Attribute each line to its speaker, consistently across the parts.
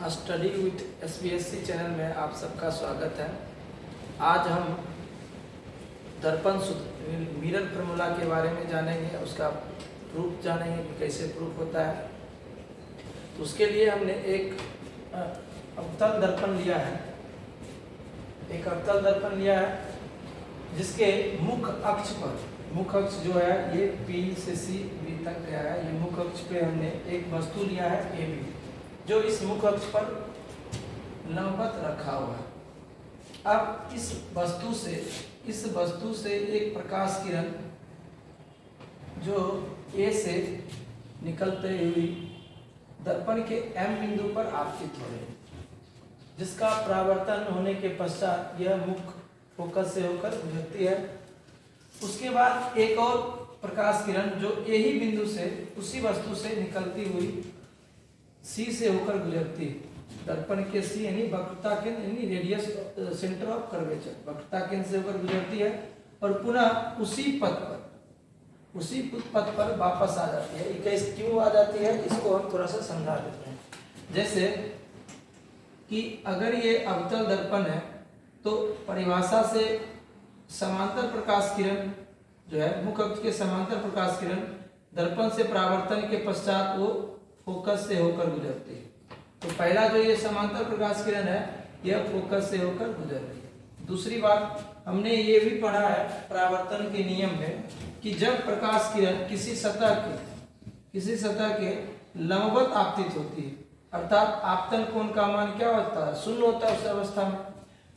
Speaker 1: Study with SBSC channel में आप सबका स्वागत है। आज हम दर्पण सूत्र मिरर फार्मूला के बारे में जानेंगे, उसका प्रूफ जानेंगे कि कैसे प्रूफ होता है। तो उसके लिए हमने एक अवतल दर्पण लिया है, जिसके मुख्य अक्ष जो है ये P से C B तक गया है। ये मुख्य अक्ष पे हमने एक वस्तु लिया है AB, जो इस मुख्य अक्ष पर लंबवत रखा हुआ है। अब इस वस्तु से एक प्रकाश किरण जो A से निकलते हुए दर्पण के M बिंदु पर आपतित हो रही है, जिसका परावर्तन होने के पश्चात यह मुख्य फोकस से होकर गुजरती है। उसके बाद एक और प्रकाश किरण जो A ही बिंदु से उसी वस्तु से निकलती हुई C से होकर गुजरती है। दर्पण के C यानी वक्रता केंद्र यानी रेडियस सेंटर ऑफ कर्वेचर, वक्रता केंद्र से होकर गुजरती है और पुनः उसी पथ पर वापस आ जाती है। ये क्यों आ जाती है, इसको हम थोड़ा सा समझा देते हैं। जैसे कि अगर ये अवतल दर्पण है तो परिभाषा से समांतर प्रकाश किरण जो है मुख्य अक्ष के समांतर प्रकाश किरण दर्पण से परावर्तन के पश्चात वो फोकस से होकर गुजरती है। तो पहला जो ये समांतर प्रकाश किरण है यह फोकस से होकर गुजर रही है। दूसरी बात हमने ये भी पढ़ा है परावर्तन के नियम में कि जब प्रकाश किरण किसी सतह के लंबवत आपतित होती है, अर्थात आपतन कोण का मान क्या होता है, शून्य होता है। उस अवस्था में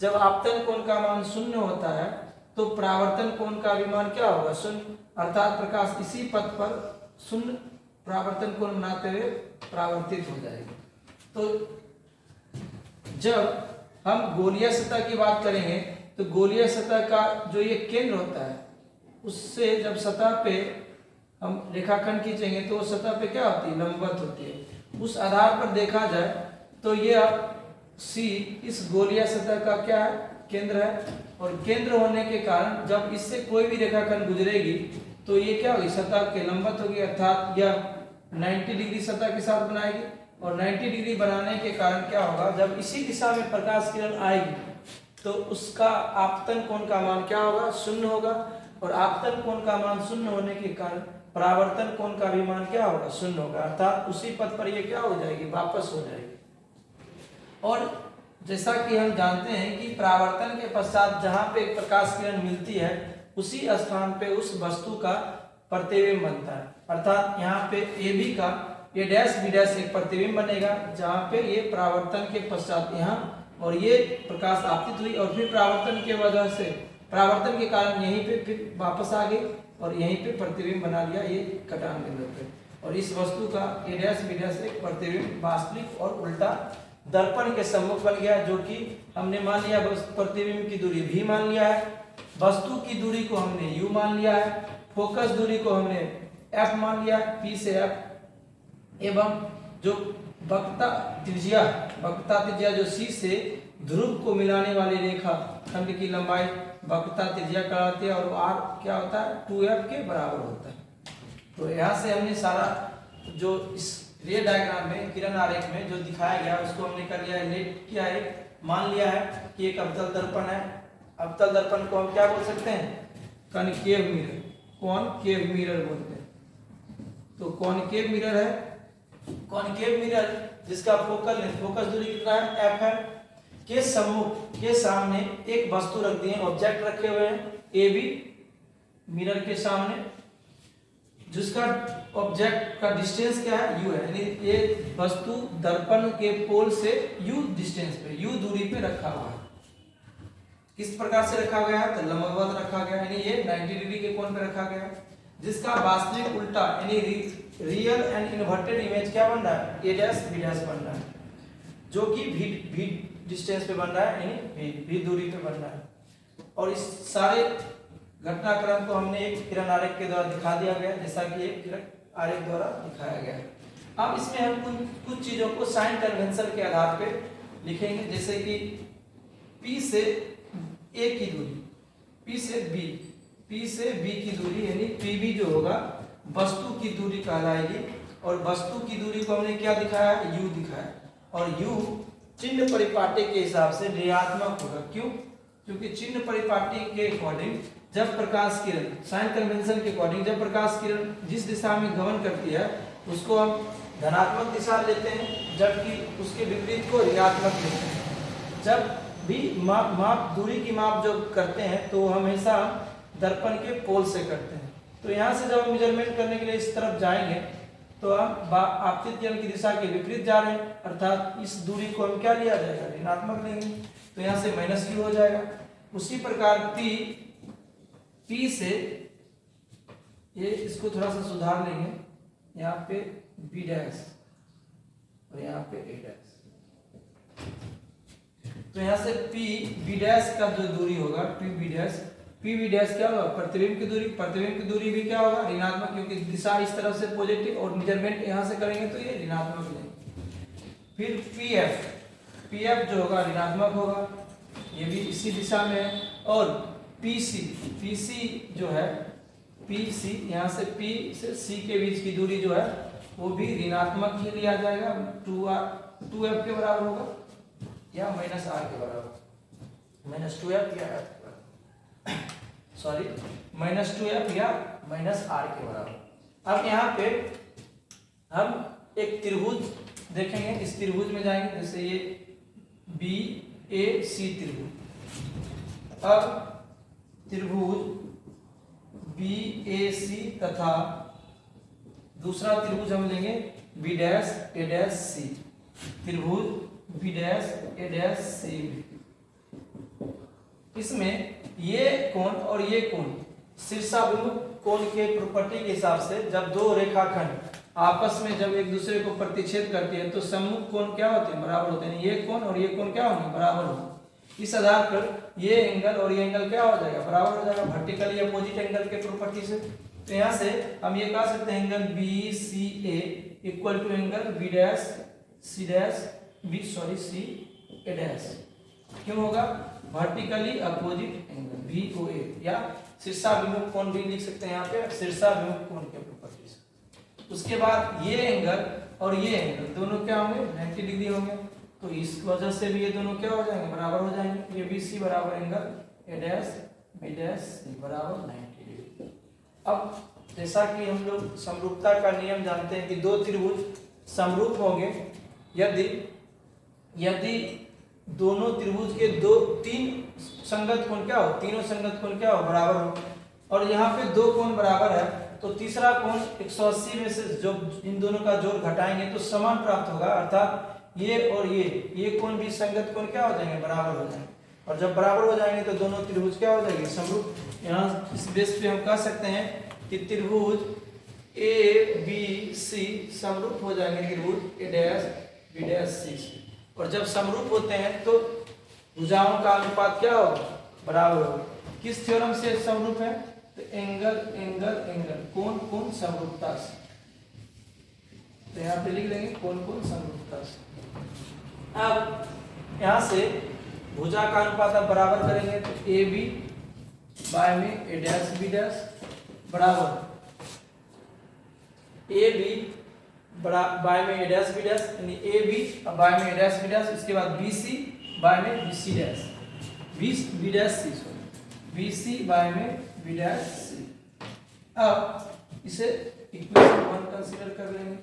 Speaker 1: जब आपतन कोण का मान शून्य होता है तो परावर्तन कोण का भी मान क्या होगा, शून्य, अर्थात प्रकाश इसी पथ पर शून्य परावर्तन कोण बनाते हुए परावर्तित हो जाएगी। तो जब हम गोलीय सतह की बात करेंगे तो गोलीय सतह का जो ये केंद्र होता है उससे जब सतह पे हम रेखाखंड खींचेंगे तो सतह पे क्या होती है, लंबवत होती है। उस आधार पर देखा जाए तो यह C इस गोलीय सतह का क्या है, केंद्र है। और केंद्र होने के कारण जब इससे कोई भी रेखाखंड गुजरेगी तो ये क्या होगी, सतह के लंबवत होगी, अर्थात यह 90 डिग्री सतह के साथ बनाएगी। और 90 डिग्री बनाने के कारण क्या होगा, जब इसी दिशा में प्रकाश किरण आएगी तो उसका आपतन कोण का मान क्या होगा, शून्य होगा। और आपतन कोण का मान शून्य होने के कारण परावर्तन कोण का भी मान क्या होगा, शून्य होगा, अर्थात उसी पथ पर ये क्या हो जाएगी, वापस हो जाएगी। और जैसा कि हम जानते हैं कि परावर्तन के पश्चात जहां पे एक प्रकाश किरण मिलती है उसी स्थान पे उस वस्तु का प्रतिबिंब बनता है, अर्थात यहाँ पे AB का A डैश B डैश एक प्रतिबिंब बनेगा, जहाँ पे ये परावर्तन के पश्चात यहाँ और ये प्रकाश आपतित हुई और फिर परावर्तन के कारण यहीं पे फिर वापस आ गई और यहीं पे प्रतिबिंब बना लिया ये कटान बिंदु पे। और इस वस्तु का A डैश B डैश एक प्रतिबिंब वास्तविक और उल्टा दर्पण के सम्मुख बन गया, जो कि हमने मान लिया प्रतिबिंब की दूरी V मान लिया है, वस्तु की दूरी को हमने U मान लिया है, फोकस दूरी को हमने F मान लिया है, P से F, एवं जो वक्रता त्रिज्या जो C से ध्रुव को मिलाने वाली रेखा खंड की लंबाई वक्रता त्रिज्या कहलाती है और R क्या होता है, 2F के बराबर होता है। तो यहाँ से हमने सारा जो इस रे डायग्राम में किरण आरेख में जो दिखाया गया उसको हमने कर लिया है, किया है, मान लिया है कि एक अवतल दर्पण है। अवतल दर्पण को हम क्या बोल सकते हैं, कॉनकेव मिरर बोलते हैं। तो कॉनकेव मिरर है, कॉनकेव मिरर जिसका फोकस दूरी कितना है, F है, के सम्मुख के सामने एक वस्तु रख दी है, ऑब्जेक्ट रखे हुए हैं AB मिरर के सामने, जिसका ऑब्जेक्ट का डिस्टेंस क्या है, U है, यानी ये वस्तु दर्पण के पोल से U डिस्टेंस पे, U दूरी पे रखा हुआ है। किस प्रकार से रखा गया है, तो लंबवत रखा गया, यानी ये 90 डिग्री के कोण पे रखा गया, जिसका वास्तविक उल्टा यानी रियल एंड इन्वर्टेड इमेज क्या बन रहा है, A डैश B डैश बन रहा है, जो कि V डिस्टेंस पे बन रहा है, यानी V दूरी पे बन रहा है। और इस सारे घटनाक्रम को हमने एक किरण आरेख के द्वारा दिखा दिया गया, जैसा कि एक किरण आरेख द्वारा दिखाया गया है। अब इसमें हम कुछ चीजों को साइन कन्वेंशन के आधार पे लिखेंगे, जैसे कि P से A की दूरी, P से B की दूरी यानी PB जो होगा वस्तु की दूरी कहलाएगी। और वस्तु की दूरी को हमने क्या दिखाया, U दिखाया। और u चिन्ह परिपाटी के हिसाब से ऋणात्मक होगा। क्यों? क्योंकि चिन्ह परिपाटी के अकॉर्डिंग जब प्रकाश किरण साइन कन्वेंशन के अकॉर्डिंग जब प्रकाश किरण जिस दिशा में गमन करती है उसको हम धनात्मक दिशा लेते हैं, जबकि उसके विपरीत को ऋणात्मक लेते हैं। जब भी माप दूरी की माप जो करते हैं तो हमेशा दर्पण के पोल से करते हैं। तो यहाँ से जब हम मेजरमेंट करने के लिए इस तरफ जाएंगे तो हम आपतित किरण की दिशा के विपरीत जा रहे हैं, अर्थात इस दूरी को हम क्या लिया जाएगा, ऋणात्मक लेंगे। तो यहाँ से माइनस क्यू हो जाएगा। उसी प्रकार P से ये इसको थोड़ा सा सुधार लेंगे, यहाँ पे B डैश और यहाँ पे A डैश। तो यहाँ से B डैश का जो दूरी होगा PB डैश क्या होगा, प्रतिबिंब की दूरी भी क्या होगा, ऋणात्मक, क्योंकि दिशा इस तरफ से पॉजिटिव और मेजरमेंट यहाँ से करेंगे तो ये ऋणात्मक लेंगे। फिर PF जो होगा ऋणात्मक होगा, ये भी इसी दिशा में है। और PC जो है PC यहाँ से P से C के बीच की दूरी जो है वो भी ऋणात्मक ही लिया जाएगा, 2F के बराबर होगा या माइनस R के बराबर, माइनस 2F या माइनस 2F या माइनस R के बराबर। अब यहाँ पे हम एक त्रिभुज देखेंगे, इस त्रिभुज में जाएंगे, जैसे ये BAC त्रिभुज। अब त्रिभुज BAC तथा दूसरा त्रिभुज हम लेंगे B'A'C, त्रिभुज B'A'C। इसमें ये कोण और ये कोण शीर्षाभिमुख कोण के प्रॉपर्टी के हिसाब से जब दो रेखाखंड आपस में जब एक दूसरे को प्रतिच्छेद करती है तो सम्मुख कोण क्या होते हैं, बराबर होते हैं। ये कोण और ये कोण क्या होंगे, बराबर होंगे। इस आधार पर ये एंगल और ये एंगल क्या हो जाएगा, बराबर हो जाएगा, वर्टिकली अपोजिट एंगल के प्रॉपर्टी से। तो यहाँ से हम ये कह सकते हैं angle BCA equal to angle CA'। क्यों होगा, वर्टिकली अपोजिट एंगल VOA, या शीर्षाभिमुख कोण भी लिख सकते हैं यहाँ पे, शीर्षाभिमुख कोण के प्रॉपर्टी से। उसके बाद ये एंगल और ये एंगल दोनों क्या होंगे, 90 डिग्री होंगे। तो इस वजह से भी ये दोनों क्या हो जाएंगे, बराबर हो जाएंगे। ये BC बराबर एंगल A'BC बराबर 90 डिग्री। अब जैसा कि हम लोग समरूपता का नियम जानते हैं कि दो त्रिभुज समरूप होंगे यदि दोनों त्रिभुज के तीन संगत कोण क्या हो, तीनों संगत कोण क्या हो, बराबर हो। और यहाँ पे दो कोण बराबर है तो तीसरा कोण 180 में से जो इन दोनों का जोड़ घटाएंगे तो समान प्राप्त होगा, अर्थात ये और ये कोण भी संगत कोण क्या हो जाएंगे, बराबर हो जाएंगे। और जब बराबर हो जाएंगे तो दोनों त्रिभुज क्या हो जाएंगे, समरूप। यहाँ इस बेस पे हम कह सकते हैं कि त्रिभुज ABC समरूप हो जाएंगे त्रिभुज A'BC से। और जब समरूप होते हैं तो भुजाओं का अनुपात क्या होगा, बराबर होगा। किस थ्योरम से समरूप है, तो एंगल कोण समरूपता से। तो यहाँ पे लिख लेंगे कोण समरूपता से। अब यहाँ से भुजा का अनुपात अब बराबर करेंगे तो AB बाय में A'B बराबर AB बाय में A'B यानी AB बाय में A'B, इसके बाद BC बाय में BC बाय में B'। अब इसे इक्वेशन 1 कंसीडर कर लेंगे।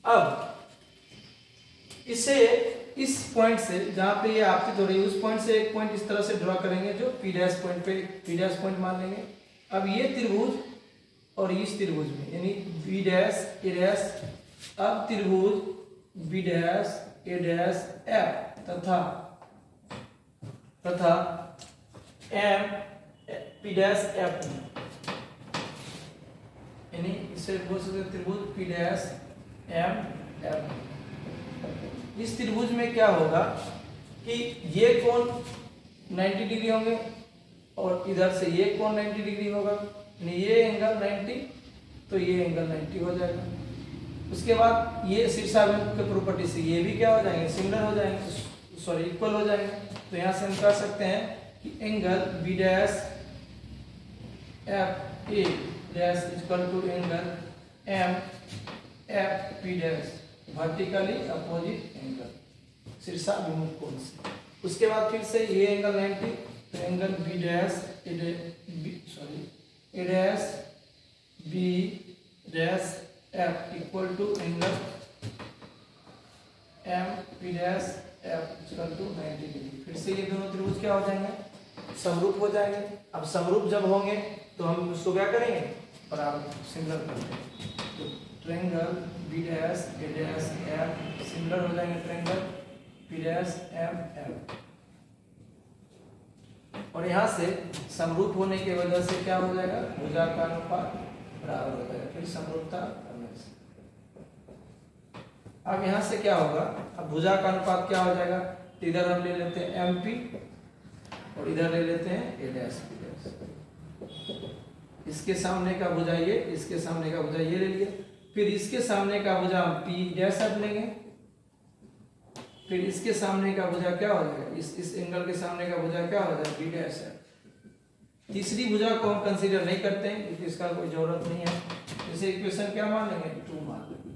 Speaker 1: अब इसे इस पॉइंट से जहां पे ये आपतित हो रही है उस पॉइंट से एक पॉइंट इस तरह से ड्रॉ करेंगे जो P' पॉइंट पे P' पॉइंट मान लेंगे। अब ये त्रिभुज और इस त्रिभुज में यानी B', A', अब त्रिभुज B', A', तथा M P' F, यानी इसे बोल सकते त्रिभुज P' M F। इस त्रिभुज में क्या होगा कि ये कोण 90 डिग्री होंगे और इधर से ये कोण 90 डिग्री होगा, यानी ये एंगल 90 तो ये एंगल 90 हो जाएगा। उसके बाद ये शीर्षाभिमुख के प्रॉपर्टी से ये भी क्या हो जाएंगे, सिमिलर हो जाएंगे, इक्वल हो जाएंगे। तो यहाँ से हम कह सकते हैं कि angle B' F A' equal to angle M F P'। Vertically opposite angle, शीर्षाभिमुख कोण से। उसके बाद फिर से ये एंगल 90, तो angle B dash A dash B dash F equal to angle M P dash F equal to 90 degree. फिर से ये दोनों त्रिभुज क्या हो जाएंगे, समरूप हो जाएंगे। अब समरूप जब होंगे तो हम उसको क्या करेंगे, बराबर सिमिलर करते हैं। तो triangle B dash A dash F similar हो जाएंगे triangle P dash M F. और यहाँ से समरूप होने की वजह से क्या हो जाएगा, भुजा का अनुपात बराबर हो जाएगा। फिर समरूपता करने से अब यहाँ से क्या होगा, अब भुजा का अनुपात क्या हो जाएगा, इधर हम ले लेते हैं एम पी और इधर ले लेते हैं ए डैश पी डैश। इसके सामने का भुजा ये, इसके सामने का भुजा ये ले लिए। फिर इसके सामने का भुजा हम पी डैश एफ लेंगे। फिर इसके सामने का भुजा क्या हो जाएगा, इस एंगल के सामने का भुजा क्या हो जाएगा, बी डैश एफ। तीसरी भुजा को हम कंसीडर नहीं करते हैं क्योंकि इसका कोई जरूरत नहीं है। इसे इक्वेशन क्या मान लेंगे, 2 मान लेंगे।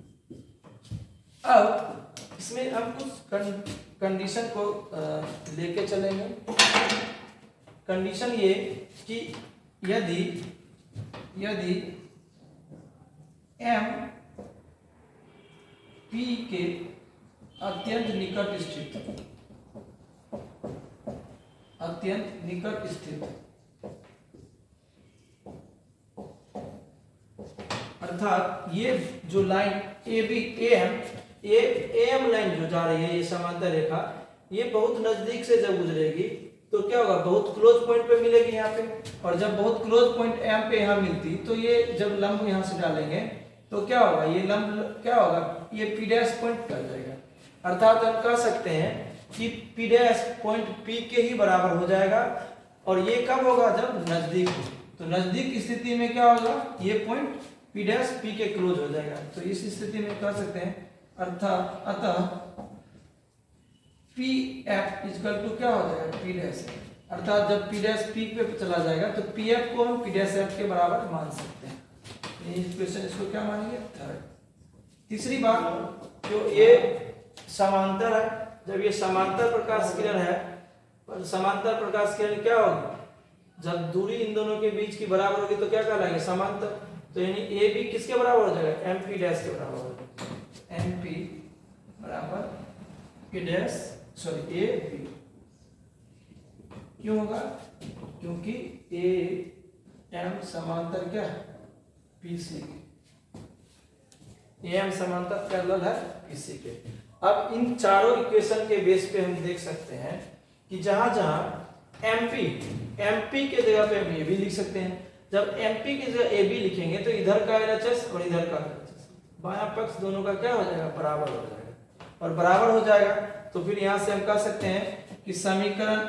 Speaker 1: अब इसमें हम कुछ कंडीशन को लेके चलेंगे। कंडीशन ये कि यदि एम पी के अत्यंत निकट स्थित अर्थात ये जो line A B M line जो जा रही है, ये समांतर रेखा, ये बहुत नजदीक से जब गुजरेगी तो क्या होगा, बहुत क्लोज पॉइंट पे मिलेगी यहाँ पे। और जब बहुत क्लोज पॉइंट एम पे यहाँ मिलती तो ये जब लंब यहाँ से डालेंगे तो क्या होगा, ये लंब क्या होगा, ये पी डैश पॉइंट कर जाएगा। अर्थात हम कह सकते हैं कि पी डैश पॉइंट पी के ही बराबर हो जाएगा। और ये कब होगा, जब नजदीक हो। तो नजदीक स्थिति में क्या होगा, ये पॉइंट पी डैश पी के क्लोज हो जाएगा। तो इस स्थिति में कह सकते हैं अतः पी एफ इक्वल टू क्या हो जाएगा, पी डैश। अर्थात जब पी डैश पी पे चला जाएगा तो पी एफ को हम पी डैश एफ के बराबर मान सकते हैं। इक्वेशन इसको क्या मानेंगे, थर्ड। तीसरी बात, जो ये समांतर है, जब ये समांतर प्रकाश किरण है, समांतर प्रकाश किरण क्या होगी, जब दूरी इन दोनों के बीच की बराबर होगी तो क्या कहलाएंगे, समांतर। तो यानी ए बी किसके बराबर हो जाएगा, एम पी डैश के बराबर हो जाएगा। एम पी बराबर ए डैश ए बी। क्यों होगा, क्योंकि ए एम समांतर क्या है, पी सी के। एम समांतर पैरेलल है पीसी के। अब इन चारों इक्वेशन के बेस पे हम देख सकते हैं कि जहां जहां एमपी के जगह पे हम ए बी लिख सकते हैं। जब एमपी की जगह ए बी लिखेंगे तो इधर का एलएचएस और इधर का एलएचएस, बायां पक्ष दोनों का क्या हो जाएगा, बराबर हो जाएगा। और बराबर हो जाएगा तो फिर यहां से हम कह सकते हैं कि समीकरण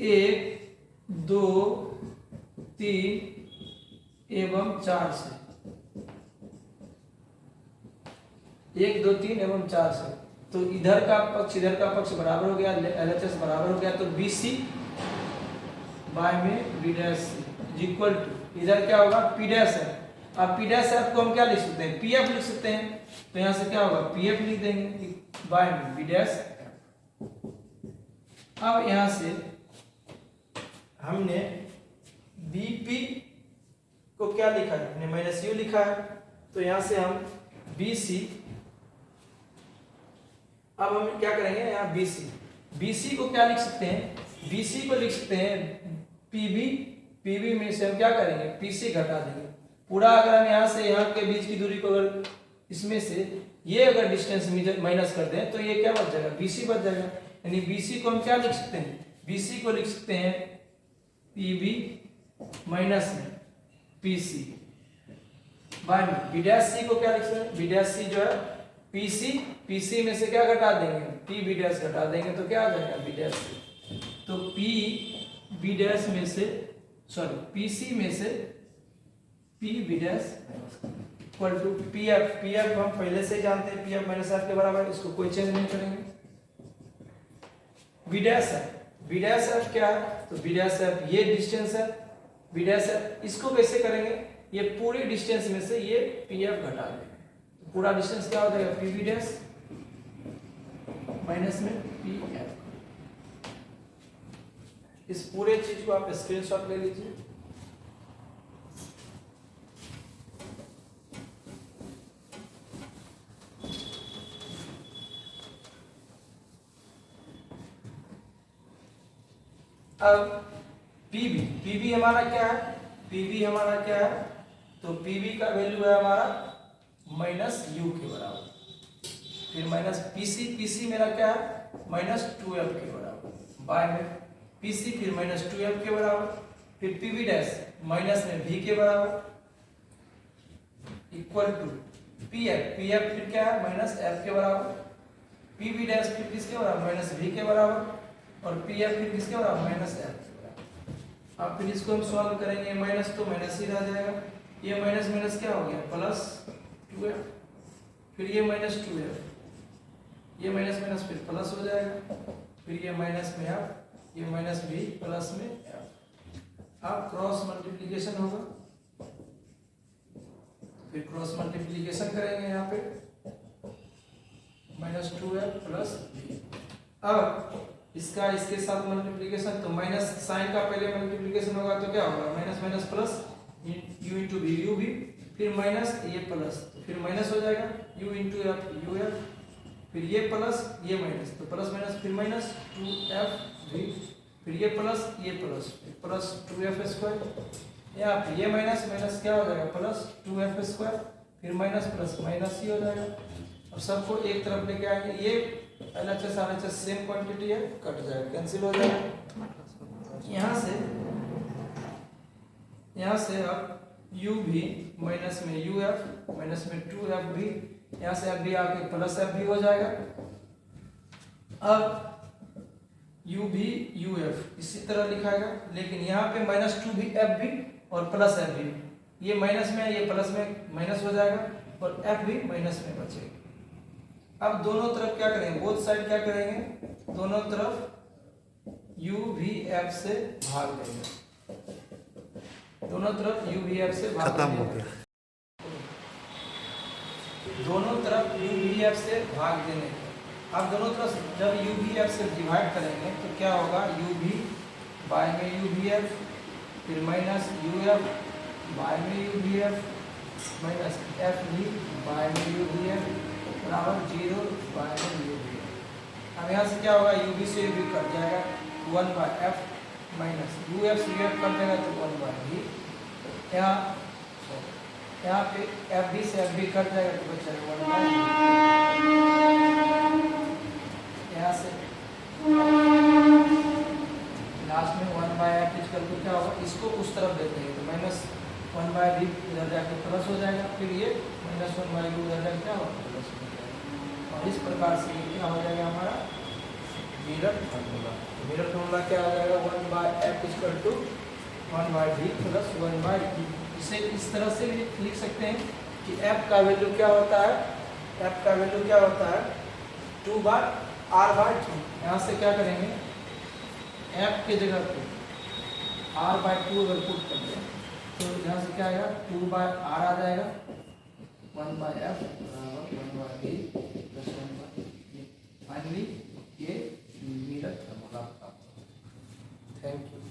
Speaker 1: 1, 2, 3 एवं 4 से 1, 2, 3 एवं 4 से, तो इधर का पक्ष बराबर हो गया, एलएचएस बराबर हो गया। तो बीसी बाय में बी डैश इक्वल टू, इधर क्या होगा, पी डैश है। अब पी डैश एफ को हम क्या लिख सकते हैं, पीएफ लिख सकते हैं। तो यहां से क्या होगा, पीएफ लिख देंगे बाय में बी डैश। अब यहां से हमने बीपी को क्या लिखा है, हमने माइनस यू लिखा है। तो यहां से हम बीसी, अब हम क्या करेंगे, यहाँ बीसी को क्या लिख सकते हैं, बीसी को लिख सकते हैं पीबी में से हम क्या करेंगे, पीसी घटा देंगे पूरा। अगर हम यहाँ से यहाँ के बीच की दूरी को अगर इसमें से ये अगर डिस्टेंस माइनस कर दें तो ये क्या बच जाएगा, बीसी बच जाएगा। यानी बीसी को हम क्या लिख सकते हैं, बीसी को लिख सकते हैं पीबी माइनस में पीसी बाय में बी डैश सी को क्या लिख सकते हैं, बी डैश सी जो है पीसी में से क्या घटा देंगे, पी बी डैश घटा देंगे तो क्या आ जाएगा, बी डैश सी। तो पी बी डैश में से पीसी में से P B dash equal to PF हम पहले से जानते हैं, पीएफ माइनस एफ के बराबर, इसको कोई चेंज नहीं करेंगे। बी डैश एफ क्या है, तो बी डैश एफ ये डिस्टेंस है, बी डैश एफ इसको कैसे करेंगे, ये पूरी डिस्टेंस में से ये पीएफ घटा देंगे। तो पूरा डिस्टेंस क्या हो जाएगा, पी वी डैश माइनस में पी एफ। इस पूरे चीज को आप स्क्रीनशॉट ले लीजिए। अब पीवी हमारा क्या है, पीवी हमारा क्या है, तो पीवी का वैल्यू है हमारा माइनस यू के बराबर। फिर माइनस पीसी मेरा क्या है, माइनस 2f के बराबर, बाय में पीसी फिर माइनस 2f के बराबर, फिर पीवी डैश माइनस में v के बराबर इक्वल टू पीएफ फिर क्या है, माइनस f के बराबर, पीवी डैश फिर किसके बराबर, माइनस v के बराबर, और पीएफ फिर किसके बराबर, माइनस f के बराबर। अब फिर इसको हम सॉल्व करेंगे, माइनस तो माइनस ही रह जाएगा, ये माइनस माइनस क्या हो गया, प्लस 2f, फिर ये माइनस 2f, ये माइनस माइनस फिर प्लस हो जाएगा, फिर ये माइनस में f, ये माइनस भी प्लस में f। अब क्रॉस मल्टीप्लिकेशन होगा, फिर क्रॉस मल्टीप्लिकेशन करेंगे यहाँ पे, माइनस 2f प्लस v। अब इसका इसके साथ मल्टीप्लिकेशन, तो माइनस साइन का पहले मल्टीप्लिकेशन होगा तो क्या होगा, minus minus plus u into v, u भी, फिर माइनस ये प्लस, तो फिर माइनस हो जाएगा u into F, U F, फिर ये प्लस ये माइनस, तो प्लस माइनस फिर माइनस 2f v, फिर ये प्लस फिर प्लस 2f स्क्वायर, या फिर ये माइनस माइनस क्या हो जाएगा, प्लस 2f स्क्वायर, फिर माइनस प्लस माइनस ही हो जाएगा। अब सबको एक तरफ लेके आएंगे, ये LHS RHS सेम क्वांटिटी है, कट जाएगा, कैंसिल हो जाएगा। यहाँ से अब u भी माइनस में uf माइनस में 2f भी, यहाँ से f भी आके प्लस f भी हो जाएगा। अब u भी uf इसी तरह लिखाएगा, लेकिन यहाँ पे माइनस 2 भी f भी और प्लस f भी, ये माइनस में ये प्लस में माइनस हो जाएगा और f भी माइनस में बचेगा। अब दोनों तरफ क्या करेंगे, बोथ साइड क्या करेंगे, दोनों तरफ u भी f से भाग देंगे, दोनों तरफ u भी f से भाग
Speaker 2: खत्म हो
Speaker 1: देंगे,
Speaker 2: गया।
Speaker 1: दोनों तरफ u भी f से भाग देने। अब दोनों तरफ जब u भी f से डिवाइड करेंगे तो क्या होगा, u भी बाय में u भी f, फिर माइनस uf बाय में u भी f, माइनस f भी बाय में u भी f बराबर 0 बाय में u भी f। अब यहाँ से क्या होगा, u भी से u भी कट जाएगा, 1 बाय f माइनस uf से uf कट जाएगा तो 1 बाय v, यहाँ पे f भी से f भी कट जाएगा तो बचेगा 1 बाय v। यहाँ से लास्ट में 1 बाय f इक्वल टू क्या होगा, इसको उस तरफ देते हैं तो माइनस 1 बाय v इधर जाके प्लस हो जाएगा, फिर ये माइनस 1 बाय u इधर जाके क्या होगा, प्लस हो जाएगा। और इस प्रकार से ये क्या हो जाएगा हमारा मिरर फार्मूला। मिरर फार्मूला क्या हो जाएगा, 1 by f equal to 1 by v plus 1 by v। इसे इस तरह से भी लिख सकते हैं कि f का वैल्यू क्या होता है, f का वैल्यू क्या होता है 2 बाय r बाय 2। यहाँ से क्या करेंगे, f के जगह पे r बाय 2 अगर पुट कर दें तो यहाँ से क्या आएगा, 2 बाय r आ जाएगा, 1 बाय f बराबर 1 by v plus 1 by v। Finally ये मिरर फार्मूला। Thank you.